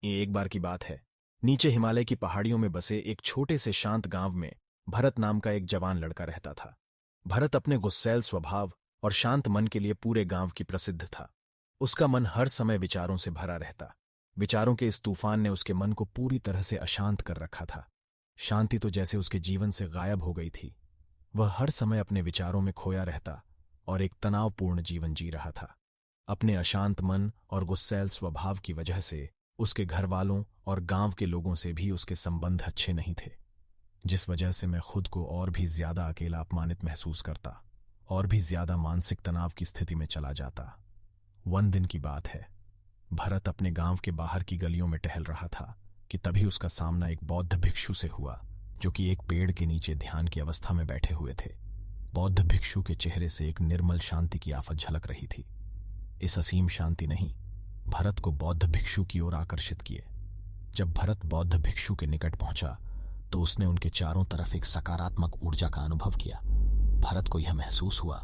ये एक बार की बात है। नीचे हिमालय की पहाड़ियों में बसे एक छोटे से शांत गांव में भरत नाम का एक जवान लड़का रहता था। भरत अपने गुस्सैल स्वभाव और शांत मन के लिए पूरे गांव की प्रसिद्ध था। उसका मन हर समय विचारों से भरा रहता। विचारों के इस तूफान ने उसके मन को पूरी तरह से अशांत कर रखा था। शांति तो जैसे उसके जीवन से गायब हो गई थी। वह हर समय अपने विचारों में खोया रहता और एक तनावपूर्ण जीवन जी रहा था। अपने अशांत मन और गुस्सैल स्वभाव की वजह से उसके घरवालों और गांव के लोगों से भी उसके संबंध अच्छे नहीं थे, जिस वजह से मैं खुद को और भी ज्यादा अकेला अपमानित महसूस करता और भी ज्यादा मानसिक तनाव की स्थिति में चला जाता। वन दिन की बात है। भरत अपने गांव के बाहर की गलियों में टहल रहा था कि तभी उसका सामना एक बौद्ध भिक्षु से हुआ, जो कि एक पेड़ के नीचे ध्यान की अवस्था में बैठे हुए थे। बौद्ध भिक्षु के चेहरे से एक निर्मल शांति की आफत झलक रही थी। इस असीम शांति नहीं भरत को बौद्ध भिक्षु की ओर आकर्षित किए। जब भरत बौद्ध भिक्षु के निकट पहुंचा तो उसने उनके चारों तरफ एक सकारात्मक ऊर्जा का अनुभव किया। भरत को यह महसूस हुआ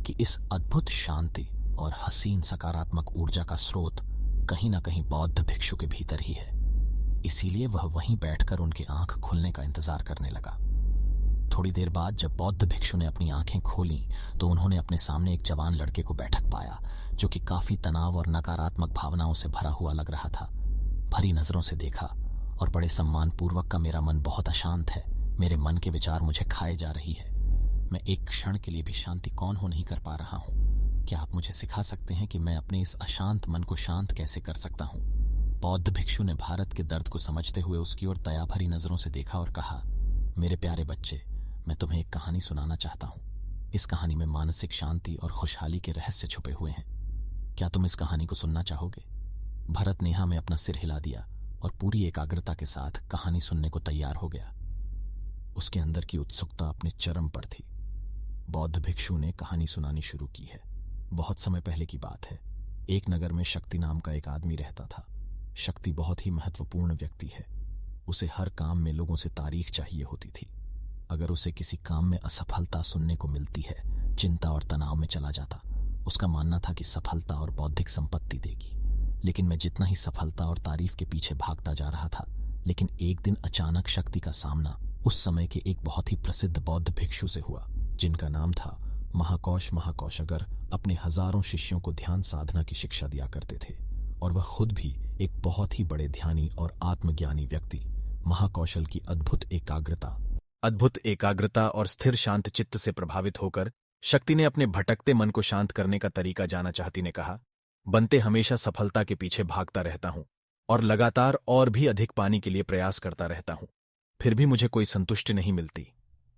कि इस अद्भुत शांति और हसीन सकारात्मक ऊर्जा का स्रोत कहीं ना कहीं बौद्ध भिक्षु के भीतर ही है। इसीलिए वह वहीं बैठकर उनकी आंख खुलने का इंतजार करने लगा। थोड़ी देर बाद जब बौद्ध भिक्षु ने अपनी आंखें खोलीं तो उन्होंने अपने सामने एक जवान लड़के को बैठक पाया, जो कि काफी तनाव और नकारात्मक भावनाओं से भरा हुआ लग रहा था। भरी नजरों से देखा और बड़े सम्मानपूर्वक का मेरा मन बहुत अशांत है, मेरे मन के विचार मुझे खाए जा रही है, मैं एक क्षण के लिए भी शांति कौन हो नहीं कर पा रहा हूँ। क्या आप मुझे सिखा सकते हैं कि मैं अपने इस अशांत मन को शांत कैसे कर सकता हूँ? बौद्ध भिक्षु ने भारत के दर्द को समझते हुए उसकी ओर दया भरी नजरों से देखा और कहा, मेरे प्यारे बच्चे, मैं तुम्हें एक कहानी सुनाना चाहता हूँ। इस कहानी में मानसिक शांति और खुशहाली के रहस्य छुपे हुए हैं। क्या तुम इस कहानी को सुनना चाहोगे? भरत नेहा में अपना सिर हिला दिया और पूरी एकाग्रता के साथ कहानी सुनने को तैयार हो गया। उसके अंदर की उत्सुकता अपने चरम पर थी। बौद्ध भिक्षु ने कहानी सुनानी शुरू की है। बहुत समय पहले की बात है। एक नगर में शक्ति नाम का एक आदमी रहता था। शक्ति बहुत ही महत्वपूर्ण व्यक्ति है। उसे हर काम में लोगों से तारीफ चाहिए होती थी। अगर उसे किसी काम में असफलता सुनने को मिलती है, चिंता और तनाव में चला जाता। उसका मानना था कि सफलता और बौद्धिक संपत्ति देगी। लेकिन मैं जितना ही सफलता और तारीफ के पीछे भागता जा रहा था, लेकिन एक दिन अचानक शक्ति का सामना उस समय के एक बहुत ही प्रसिद्ध बौद्ध भिक्षु से हुआ, जिनका नाम था महाकौश। महाकौशगर अपने हजारों शिष्यों को ध्यान साधना की शिक्षा दिया करते थे और वह खुद भी एक बहुत ही बड़े ध्यानी और आत्मज्ञानी व्यक्ति। महाकौशल की अद्भुत एकाग्रता और स्थिर शांत चित्त से प्रभावित होकर शक्ति ने अपने भटकते मन को शांत करने का तरीका जाना चाहती ने कहा, बनते हमेशा सफलता के पीछे भागता रहता हूं और लगातार और भी अधिक पाने के लिए प्रयास करता रहता हूं, फिर भी मुझे कोई संतुष्टि नहीं मिलती।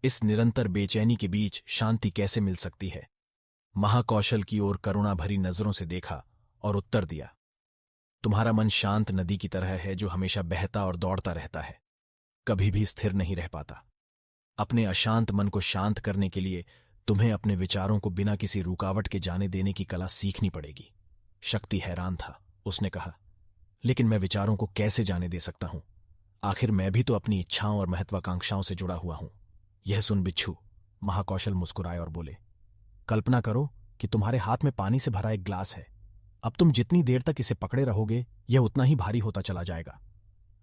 इस निरंतर बेचैनी के बीच शांति कैसे मिल सकती है? महाकौशल की ओर करुणा भरी नजरों से देखा और उत्तर दिया, तुम्हारा मन शांत नदी की तरह है जो हमेशा बहता और दौड़ता रहता है, कभी भी स्थिर नहीं रह पाता। अपने अशांत मन को शांत करने के लिए तुम्हें अपने विचारों को बिना किसी रुकावट के जाने देने की कला सीखनी पड़ेगी। शक्ति हैरान था। उसने कहा, लेकिन मैं विचारों को कैसे जाने दे सकता हूं? आखिर मैं भी तो अपनी इच्छाओं और महत्वाकांक्षाओं से जुड़ा हुआ हूं। यह सुन बिच्छू महाकौशल मुस्कुराए और बोले, कल्पना करो कि तुम्हारे हाथ में पानी से भरा एक ग्लास है। अब तुम जितनी देर तक इसे पकड़े रहोगे, यह उतना ही भारी होता चला जाएगा।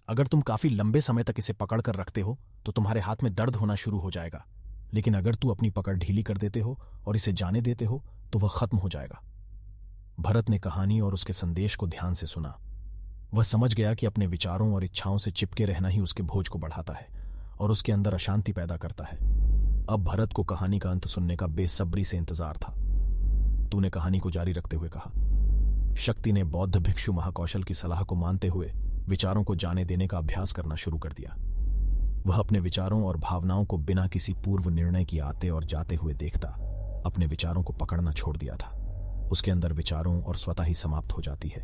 अगर तुम काफी लंबे समय तक इसे पकड़ कर रखते हो तो तुम्हारे हाथ में दर्द होना शुरू हो जाएगा, लेकिन अगर तू अपनी पकड़ ढीली कर देते हो और इसे जाने देते हो तो वह खत्म हो जाएगा। भरत ने कहानी और उसके संदेश को ध्यान से सुना। वह समझ गया कि अपने विचारों और इच्छाओं से चिपके रहना ही उसके बोझ को बढ़ाता है और उसके अंदर अशांति पैदा करता है। अब भरत को कहानी का अंत सुनने का बेसब्री से इंतजार था। तूने कहानी को जारी रखते हुए कहा। शक्ति ने बौद्ध भिक्षु महाकौशल की सलाह को मानते हुए विचारों को जाने देने का अभ्यास करना शुरू कर दिया। वह अपने विचारों और भावनाओं को बिना किसी पूर्व निर्णय की आते और जाते हुए देखता अपने विचारों को पकड़ना छोड़ दिया था। उसके अंदर विचारों और स्वतः ही समाप्त हो जाती है।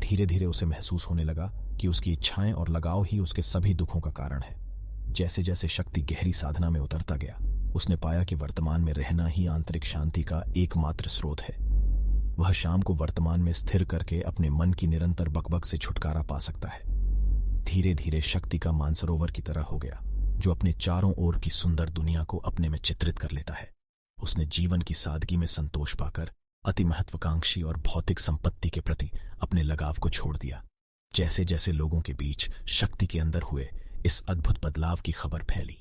धीरे धीरे उसे महसूस होने लगा कि उसकी इच्छाएं और लगाव ही उसके सभी दुखों का कारण है। जैसे जैसे शक्ति गहरी साधना में उतरता गया, उसने पाया कि वर्तमान में रहना ही आंतरिक शांति का एकमात्र स्रोत है। वह शाम को वर्तमान में स्थिर करके अपने मन की निरंतर बकबक से छुटकारा पा सकता है। धीरे धीरे शक्ति का मानसरोवर की तरह हो गया, जो अपने चारों ओर की सुंदर दुनिया को अपने में चित्रित कर लेता है। उसने जीवन की सादगी में संतोष पाकर अति महत्वाकांक्षी और भौतिक संपत्ति के प्रति अपने लगाव को छोड़ दिया। जैसे जैसे लोगों के बीच शक्ति के अंदर हुए इस अद्भुत बदलाव की खबर फैली,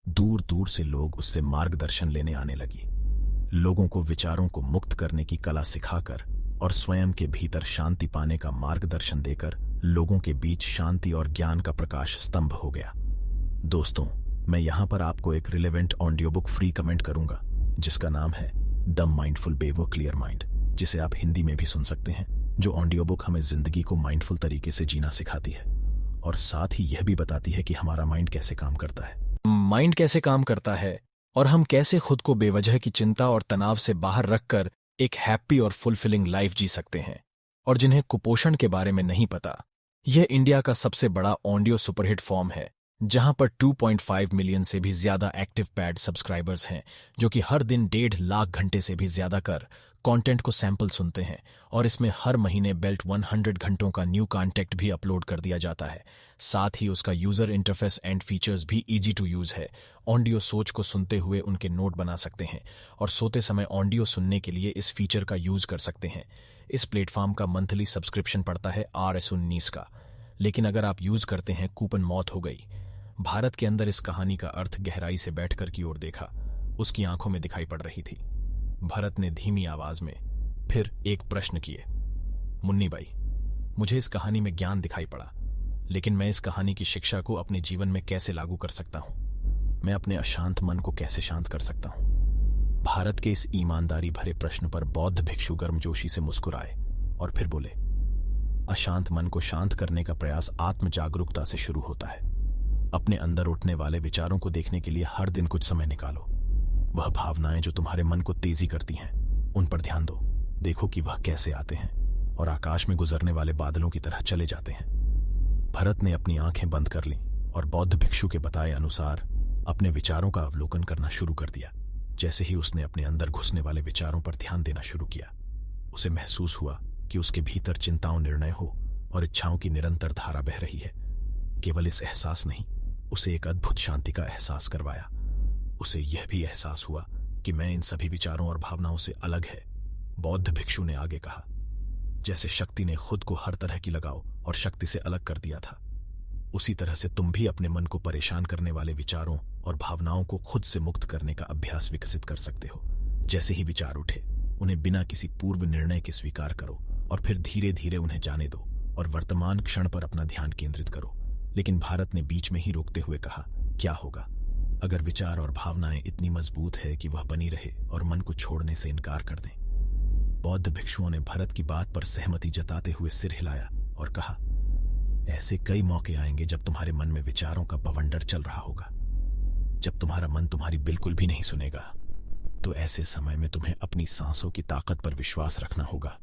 दूर दूर से लोग उससे मार्गदर्शन लेने आने लगी। लोगों को विचारों को मुक्त करने की कला सिखाकर और स्वयं के भीतर शांति पाने का मार्गदर्शन देकर लोगों के बीच शांति और ज्ञान का प्रकाश स्तंभ हो गया। दोस्तों, मैं यहां पर आपको एक relevant audio book free comment करूंगा जिसका नाम है the mindful beware clear mind, जिसे आप हिंदी में भी सुन सकते हैं, जो ऑडियो बुक हमें जिंदगी को माइंडफुल तरीके से जीना सिखाती है और साथ ही यह भी बताती है कि हमारा माइंड कैसे काम करता है। माइंड कैसे काम करता है और हम कैसे खुद को बेवजह की चिंता और तनाव से बाहर रखकर एक हैप्पी और फुलफिलिंग लाइफ जी सकते हैं। और जिन्हें कुपोषण के बारे में नहीं पता, यह इंडिया का सबसे बड़ा ऑडियो सुपरहिट फॉर्म है, जहां पर 2.5 मिलियन से भी ज्यादा एक्टिव पैड सब्सक्राइबर्स हैं, जो कि हर दिन 1.5 लाख घंटे से भी ज्यादा कर कंटेंट को सैंपल सुनते हैं। और इसमें हर महीने बेल्ट 100 घंटों का न्यू कॉन्टेंट भी अपलोड कर दिया जाता है। साथ ही उसका यूजर इंटरफेस एंड फीचर्स भी इजी टू यूज है। ऑडियो सोच को सुनते हुए उनके नोट बना सकते हैं और सोते समय ऑडियो सुनने के लिए इस फीचर का यूज कर सकते हैं। इस प्लेटफॉर्म का मंथली सब्सक्रिप्शन पड़ता है Rs19 का, लेकिन अगर आप यूज करते हैं कूपन मौत हो गई। भारत के अंदर इस कहानी का अर्थ गहराई से बैठकर की ओर देखा। उसकी आंखों में दिखाई पड़ रही थी। भरत ने धीमी आवाज में फिर एक प्रश्न किए, मुन्नी बाई, मुझे इस कहानी में ज्ञान दिखाई पड़ा, लेकिन मैं इस कहानी की शिक्षा को अपने जीवन में कैसे लागू कर सकता हूं? मैं अपने अशांत मन को कैसे शांत कर सकता हूं? भारत के इस ईमानदारी भरे प्रश्न पर बौद्ध भिक्षु गर्मजोशी से मुस्कुराए और फिर बोले, अशांत मन को शांत करने का प्रयास आत्म जागरूकता से शुरू होता है। अपने अंदर उठने वाले विचारों को देखने के लिए हर दिन कुछ समय निकालो। वह भावनाएं जो तुम्हारे मन को तेजी करती हैं, उन पर ध्यान दो। देखो कि वह कैसे आते हैं और आकाश में गुजरने वाले बादलों की तरह चले जाते हैं। भरत ने अपनी आंखें बंद कर लीं और बौद्ध भिक्षु के बताए अनुसार अपने विचारों का अवलोकन करना शुरू कर दिया। जैसे ही उसने अपने अंदर घुसने वाले विचारों पर ध्यान देना शुरू किया, उसे महसूस हुआ कि उसके भीतर चिंताओं, निर्णय हो और इच्छाओं की निरंतर धारा बह रही है। केवल इस एहसास नहीं, उसे एक अद्भुत शांति का एहसास करवाया। उसे यह भी एहसास हुआ कि मैं इन सभी विचारों और भावनाओं से अलग है। बौद्ध भिक्षु ने आगे कहा, जैसे शक्ति ने खुद को हर तरह की लगाव और शक्ति से अलग कर दिया था, उसी तरह से तुम भी अपने मन को परेशान करने वाले विचारों और भावनाओं को खुद से मुक्त करने का अभ्यास विकसित कर सकते हो। जैसे ही विचार उठे, उन्हें बिना किसी पूर्व निर्णय के स्वीकार करो और फिर धीरे धीरे उन्हें जाने दो और वर्तमान क्षण पर अपना ध्यान केंद्रित करो। लेकिन भारत ने बीच में ही रोकते हुए कहा, क्या होगा अगर विचार और भावनाएं इतनी मजबूत है कि वह बनी रहे और मन को छोड़ने से इनकार कर दें? बौद्ध भिक्षुओं ने भरत की बात पर सहमति जताते हुए सिर हिलाया और कहा, ऐसे कई मौके आएंगे जब तुम्हारे मन में विचारों का बवंडर चल रहा होगा। जब तुम्हारा मन तुम्हारी बिल्कुल भी नहीं सुनेगा, तो ऐसे समय में तुम्हें अपनी सांसों की ताकत पर विश्वास रखना होगा।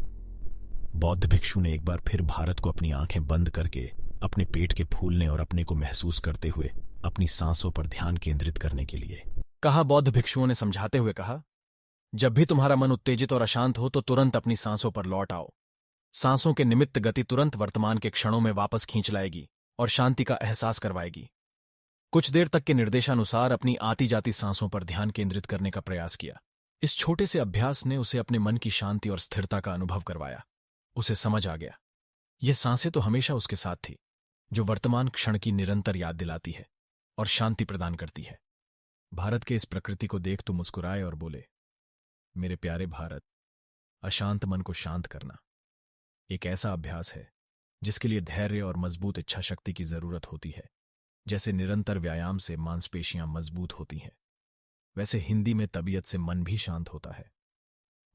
बौद्ध भिक्षु ने एक बार फिर भारत को अपनी आंखें बंद करके अपने पेट के फूलने और अपने को महसूस करते हुए अपनी सांसों पर ध्यान केंद्रित करने के लिए कहा। बौद्ध भिक्षुओं ने समझाते हुए कहा, जब भी तुम्हारा मन उत्तेजित और अशांत हो तो तुरंत अपनी सांसों पर लौट आओ। सांसों के निमित्त गति तुरंत वर्तमान के क्षणों में वापस खींच लाएगी और शांति का एहसास करवाएगी। कुछ देर तक के निर्देशानुसार अपनी आती जाती सांसों पर ध्यान केंद्रित करने का प्रयास किया। इस छोटे से अभ्यास ने उसे अपने मन की शांति और स्थिरता का अनुभव करवाया। उसे समझ आ गया, ये सांसें तो हमेशा उसके साथ थी, जो वर्तमान क्षण की निरंतर याद दिलाती है और शांति प्रदान करती है। भारत के इस प्रकृति को देख तो मुस्कुराए और बोले, मेरे प्यारे भारत, अशांत मन को शांत करना एक ऐसा अभ्यास है जिसके लिए धैर्य और मजबूत इच्छा शक्ति की जरूरत होती है। जैसे निरंतर व्यायाम से मांसपेशियां मजबूत होती हैं, वैसे हिंदी में तबीयत से मन भी शांत होता है।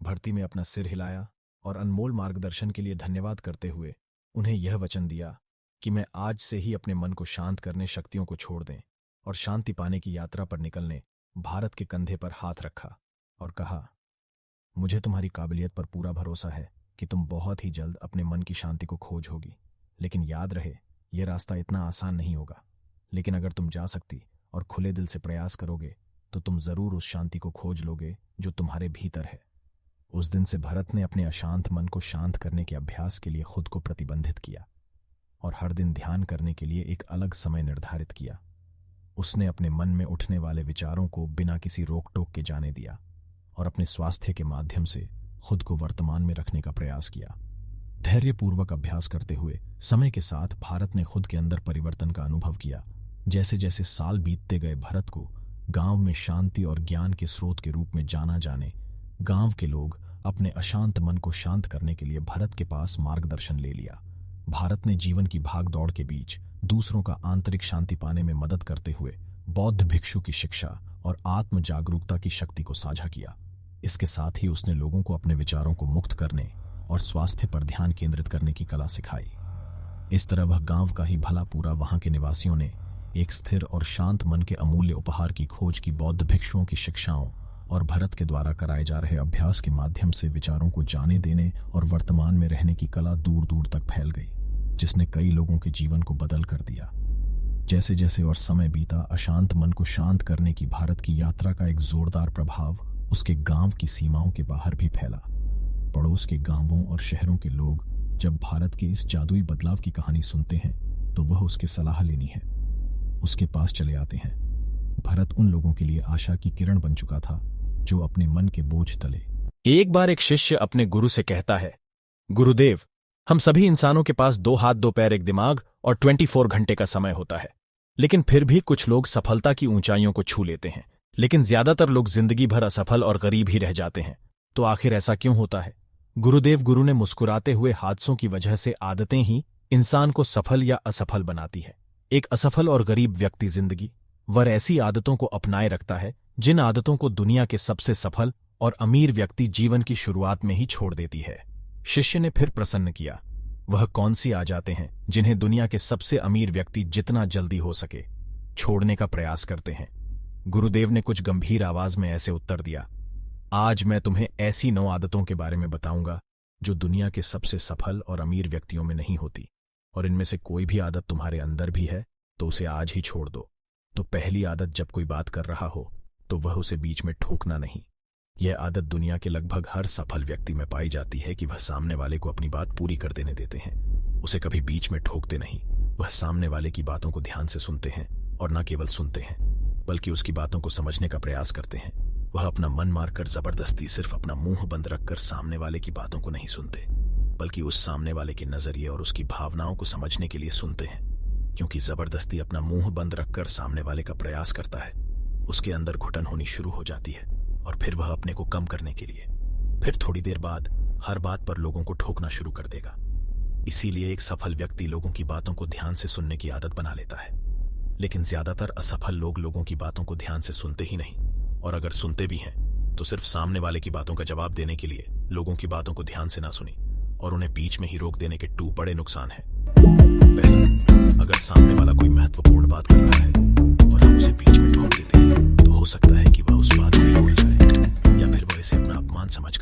भर्ती में अपना सिर हिलाया और अनमोल मार्गदर्शन के लिए धन्यवाद करते हुए उन्हें यह वचन दिया कि मैं आज से ही अपने मन को शांत करने शक्तियों को छोड़ दें और शांति पाने की यात्रा पर निकलने भारत के कंधे पर हाथ रखा और कहा, मुझे तुम्हारी काबिलियत पर पूरा भरोसा है कि तुम बहुत ही जल्द अपने मन की शांति को खोजोगी। लेकिन याद रहे, यह रास्ता इतना आसान नहीं होगा, लेकिन अगर तुम जा सकती और खुले दिल से प्रयास करोगे तो तुम जरूर उस शांति को खोज लोगे जो तुम्हारे भीतर है। उस दिन से भरत ने अपने अशांत मन को शांत करने के अभ्यास के लिए खुद को प्रतिबंधित किया और हर दिन ध्यान करने के लिए एक अलग समय निर्धारित किया। उसने अपने मन में उठने वाले विचारों को बिना किसी रोक टोक के जाने दिया और अपने स्वास्थ्य के माध्यम से खुद को वर्तमान में रखने का प्रयास किया। धैर्यपूर्वक अभ्यास करते हुए समय के साथ भारत ने खुद के अंदर परिवर्तन का अनुभव किया। जैसे जैसे साल बीतते गए, भारत को गांव में शांति और ज्ञान के स्रोत के रूप में जाना जाने। गांव के लोग अपने अशांत मन को शांत करने के लिए भारत के पास मार्गदर्शन ले लिया। भारत ने जीवन की भाग दौड़ के बीच दूसरों का आंतरिक शांति पाने में मदद करते हुए बौद्ध भिक्षु की शिक्षा और आत्म जागरूकता की शक्ति को साझा किया। इसके साथ ही उसने लोगों को अपने विचारों को मुक्त करने और स्वास्थ्य पर ध्यान केंद्रित करने की कला सिखाई। इस तरह वह गांव का ही भला पूरा वहां के निवासियों ने एक स्थिर और शांत मन के अमूल्य उपहार की खोज की। बौद्ध भिक्षुओं की शिक्षाओं और भारत के द्वारा कराए जा रहे अभ्यास के माध्यम से विचारों को जाने देने और वर्तमान में रहने की कला दूर दूर तक फैल गई, जिसने कई लोगों के जीवन को बदल कर दिया। जैसे जैसे और समय बीता, अशांत मन को शांत करने की भारत की यात्रा का एक जोरदार प्रभाव उसके गांव की सीमाओं के बाहर भी फैला। पड़ोस के गांवों और शहरों के लोग जब भारत के इस जादुई बदलाव की कहानी सुनते हैं तो वह उसकी सलाह लेनी है उसके पास चले आते हैं। भारत उन लोगों के लिए आशा की किरण बन चुका था जो अपने मन के बोझ तले। एक बार एक शिष्य अपने गुरु से कहता है, गुरुदेव, हम सभी इंसानों के पास 2 हाथ 2 पैर एक दिमाग और 24 घंटे का समय होता है, लेकिन फिर भी कुछ लोग सफलता की ऊंचाइयों को छू लेते हैं, लेकिन ज्यादातर लोग जिंदगी भर असफल और गरीब ही रह जाते हैं। तो आखिर ऐसा क्यों होता है? गुरु ने मुस्कुराते हुए हादसों की वजह से आदतें ही इंसान को सफल या असफल बनाती है। एक असफल और गरीब व्यक्ति जिंदगी भर ऐसी आदतों को अपनाए रखता है जिन आदतों को दुनिया के सबसे सफल और अमीर व्यक्ति जीवन की शुरुआत में ही छोड़ देती है। शिष्य ने फिर प्रश्न किया, वह कौन सी आदतें हैं जिन्हें दुनिया के सबसे अमीर व्यक्ति जितना जल्दी हो सके छोड़ने का प्रयास करते हैं? गुरुदेव ने कुछ गंभीर आवाज में ऐसे उत्तर दिया, आज मैं तुम्हें ऐसी 9 आदतों के बारे में बताऊंगा जो दुनिया के सबसे सफल और अमीर व्यक्तियों में नहीं होती, और इनमें से कोई भी आदत तुम्हारे अंदर भी है तो उसे आज ही छोड़ दो। तो पहली आदत, जब कोई बात कर रहा हो तो वह उसे बीच में ठोकना नहीं। यह आदत दुनिया के लगभग हर सफल व्यक्ति में पाई जाती है कि वह सामने वाले को अपनी बात पूरी कर देने देते हैं, उसे कभी बीच में ठोकते नहीं। वह सामने वाले की बातों को ध्यान से सुनते हैं और न केवल सुनते हैं बल्कि उसकी बातों को समझने का प्रयास करते हैं। वह अपना मन मारकर जबरदस्ती सिर्फ अपना मुंह बंद रखकर सामने वाले की बातों को नहीं सुनते, बल्कि उस सामने वाले के नजरिए और उसकी भावनाओं को समझने के लिए सुनते हैं। क्योंकि जबरदस्ती अपना मुंह बंद रखकर सामने वाले का प्रयास करता है, उसके अंदर घुटन होनी शुरू हो जाती है और फिर वह अपने को कम करने के लिए फिर थोड़ी देर बाद हर बात पर लोगों को ठोकना शुरू कर देगा। इसीलिए एक सफल व्यक्ति लोगों की बातं को ध्यान से सुनने की आदत बना लेता है, लेकिन ज्यादातर असफल लोग लोगों की बातों को ध्यान से सुनते ही नहीं, और अगर सुनते भी हैं तो सिर्फ सामने वाले की बातों का जवाब देने के लिए लोगों की बातों को ध्यान से ना सुनी और उन्हें बीच में ही रोक देने के 2 बड़े नुकसान हैं। पहला, अगर सामने वाला कोई महत्वपूर्ण बात कर रहा है और हम उसे बीच में ठोक देते हैं तो हो सकता है कि वह उस बात को ही भूल जाए या फिर वह इसे अपना अपमान समझकर